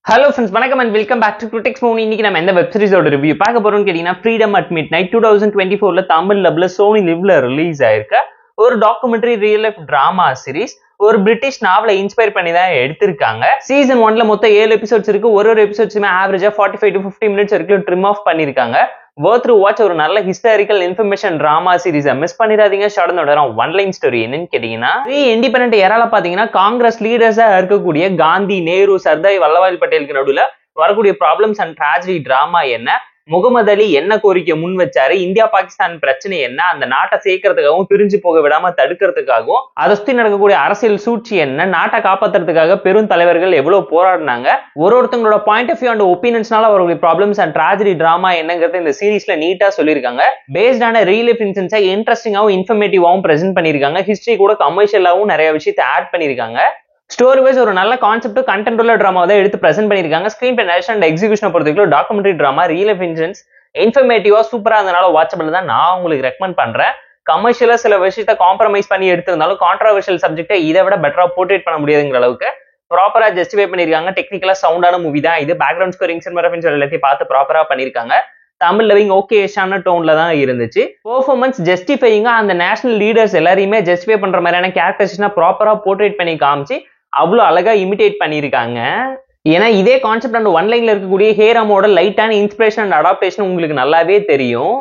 Hello friends, வணக்கம் and welcome back to Critics Movie. இன்னைக்கு நம்ம எந்த வெப் சீரிஸோட ரிவ்யூ பார்க்க போறோம்னு கேட்டீங்கன்னா Freedom at Midnight 2024ல தமிழ் டப்ல சோனி லிவ்ல ரிலீஸ் ஆயிருக்க ஒரு documentary real life drama series. ஒரு பிரிட்டிஷ் நாவலை இன்ஸ்பயர் பண்ணி தான் எடுத்திருக்காங்க. சீசன் 1ல மொத்தம் 7 எபிசோட்ஸ் இருக்கு. ஒரு எபிசோட்ஸுமே ஆவரேஜா 45 to 50 மினிட்ஸ் வரைக்கும் ட்ரிம் ஆஃப் பண்ணிருக்காங்க. worth to watch ஒரு நல்ல ஹிஸ்டாரிக்கல் இன்ஃபர்மேஷன் டிராமா சீரிஸை மிஸ் பண்ணிடாதீங்க. ஷார்ட் ஒன் லைன் ஸ்டோரி என்னன்னு கேட்டீங்கன்னா, இண்டிபெண்டன்ட் ஏரால பாத்தீங்கன்னா காங்கிரஸ் லீடர்ஸா இருக்கக்கூடிய காந்தி, நேரு, சர்தார் வல்லபாய் பட்டேலுக்கு நடுவில் வரக்கூடிய ப்ராப்ளம்ஸ் அண்ட் ட்ராஜடி டிராமா என்ன, முகமது அலி என்ன கோரிக்கை முன் வச்சாரு, இந்தியா பாகிஸ்தான் பிரச்சனை என்ன, அந்த நாட்டை சேர்க்கறதுக்காகவும் பிரிஞ்சு போக விடாம தடுக்கிறதுக்காகவும் அதை சுத்தி நடக்கக்கூடிய அரசியல் சூழ்ச்சி என்ன, நாட்டை காப்பாத்துறதுக்காக பெரும் தலைவர்கள் எவ்வளவு போராடினாங்க, ஒருத்தங்களோட பாயிண்ட் ஆஃப் வியூ அண்ட் ஒப்பீனியன்ஸ்னால வரக்கூடிய ப்ராப்ளம்ஸ் அண்ட் ட்ராஜடி டிராமா என்னங்கிறது இந்த சீரீஸ்ல நீட்டா சொல்லியிருக்காங்க. பேஸ்டான ரியல் லைஃப் இன்சிடென்ட்ஸை இன்ட்ரெஸ்டிங்காவும் இன்ஃபர்மேட்டிவாவும் பிரசென்ட் பண்ணிருக்காங்க. ஹிஸ்டரி கூட கமர்ஷியலாவும் நிறைய விஷயத்தை ஆட் பண்ணிருக்காங்க. ஸ்டோரி வைஸ் ஒரு நல்ல கான்செப்ட் கண்டென்ட் உள்ள டிராமா தான் எடுத்து பிரசென்ட் பண்ணிருக்காங்க. Screen play, narration and execution பொறுத்தவரைக்கும் documentary drama real life incidents இன்ஃபர்மேட்டிவா சூப்பரா இருந்தனால வாட்சபிள் தான் நான் உங்களுக்கு ரெக்கமெண்ட் பண்றேன். கமர்ஷியலா சில விஷயத்த காம்ப்ரமைஸ் பண்ணி எடுத்திருந்தாலும் கான்ட்ரவர்ஷியல் சப்ஜெக்டை இதை விட பெட்டரா போர்ட்ரேட் பண்ண முடியாதுங்கிற அளவுக்கு ப்ராப்பரா ஜஸ்டிஃபை பண்ணிருக்காங்க. டெக்னிக்கலா சவுண்டான மூவி தான் இது. பேக்ரவுண்ட் ஸ்கோரிங், சினிமாட்டோகிராஃபி எல்லாத்தையும் பார்த்து ப்ராப்பரா பண்ணிருக்காங்க. தமிழ் லவிங் ஓகேஷான டோன்ல தான் இருந்துச்சு. பெர்ஃபார்மன்ஸ் ஜஸ்டிஃபைங்க அந்த நேஷனல் லீடர்ஸ் எல்லாரையுமே ஜஸ்டிஃபை பண்ற மாதிரியான கேரக்டர்ஸ்னா ப்ராப்பரா போர்ட்ரேட் பண்ணி காமிச்சு அவ்வளோ அழகா இமிடேட் பண்ணியிருக்காங்க. ஏன்னா இதே கான்செப்ட் அண்ட் ஒன் லைன்ல இருக்கக்கூடிய ஹேராமோட லைட்டான இன்ஸ்பிரேஷன் அண்ட் அடாப்டேஷன் உங்களுக்கு நல்லாவே தெரியும்.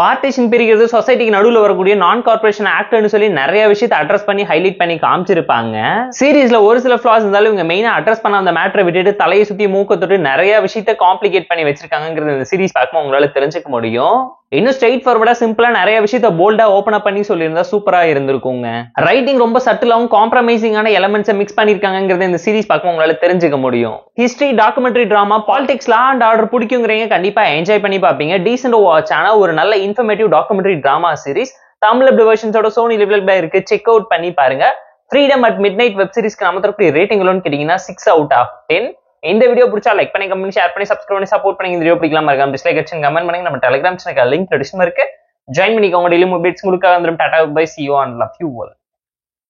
பார்ட்டிஷன் பிரிக்கிறது, சொசைட்டிக்கு நடுவில் வரக்கூடிய நான் கார்பரேஷன் ஆக்ட்னு சொல்லி நிறைய விஷயத்தை அட்ரஸ் பண்ணி ஹைலைட் பண்ணி காமிச்சிருப்பாங்க. சீரீஸ்ல ஒரு சில ஃபிளாஸ் இருந்தாலும் இவங்க மெயினா அட்ரஸ் பண்ண அந்த மேட்டரை விட்டுட்டு தலையை சுத்தி மூக்க தொட்டு நிறைய விஷயத்த காம்ப்ளிகேட் பண்ணி வச்சிருக்காங்கிறது இந்த சீரீஸ் பார்க்கும்போது உங்களால தெரிஞ்சுக்க முடியும். இன்னும் ஸ்ட்ரெயிட் ஃபார்வர்டா சிம்பிளா நிறைய விஷயத்த போல்டா ஓபன் அப் பண்ணி சொல்லியிருந்தா சூப்பரா இருந்திருக்குங்க. ரைட்டிங் ரொம்ப சட்டிலாவும் காம்ப்ரமைசிங்கான எலமெண்ட்ஸை மிக்ஸ் பண்ணிருக்காங்கிறது இந்த சீரீஸ் பார்க்கும்போது உங்களால தெரிஞ்சுக்க முடியும். History, documentary drama, politics, law and order பிடிக்குங்கிறீங்க கண்டிப்பா என்ஜாய் பண்ணி பார்ப்பீங்க. டீசென்ட் வாட்ச் ஆனா ஒரு நல்ல informative documentary drama series Tamil dub வெர்ஷன்ஸோட சோனி லிவ்ல இருக்கு. செக் அவுட் பண்ணி பாருங்க. ஃப்ரீடம் அட் மிட்நைட் வெப் சீரிஸ்க்கு நம்ம தரக்கூடிய ரேட்டிங் எவ்வளோன்னு கேட்டீங்கன்னா 6 out of 10. இந்த வீடியோ பிடிச்சா லைக் பண்ணி, கமெண்ட், ஷேர் பண்ணி, சப்ஸ்கிரைப் பண்ணி சப்போர்ட் பண்ணி. இந்த வீடியோ பிடிக்கலாம் மறக்காம டிஸ்லைக் அடிச்சு கமெண்ட் பண்ணுங்க. நம்ம டெலிகிராம் சேனலுக்கு லிங்க் டிஸ்கிரிப்ஷன்ல இருக்கு. ஜாயின் பண்ணிக்கோங்க. டெய்லி அப்டேட்ஸ் உங்களுக்கு வந்துடும். Tata bye, see you and love you all.